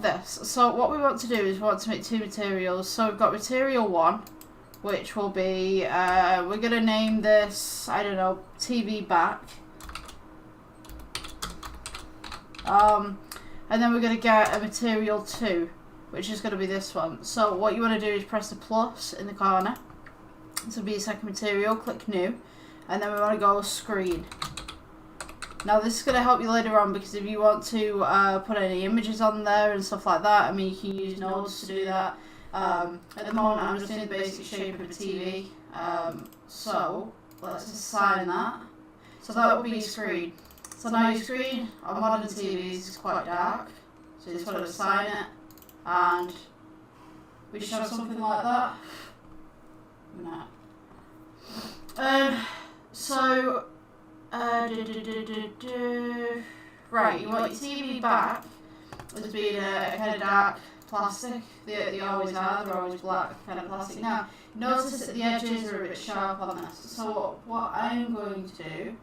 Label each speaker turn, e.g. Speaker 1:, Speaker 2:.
Speaker 1: have this. So what we want to do is we want to make two materials. So we've got material 1, which will be, we're going to name this, I don't know, TV back. And then we're going to get a material 2, which is going to be this one. So what you want to do is press the plus in the corner. This will be your second material, click new, and then we want to go screen. Now this is going to help you later on, because if you want to put any images on there and stuff like that, I mean you can use nodes to do that. At the moment I'm just doing the basic shape of a TV, so let's assign that. So that will be your screen. So now your screen on modern TVs is quite dark, so you just want to assign it, and we should have something like that. No. Right, you want your TV back as being a kind of dark plastic. They always are, they're always black kind of plastic. Now, notice that the edges are a bit sharp on this. So what I'm going to do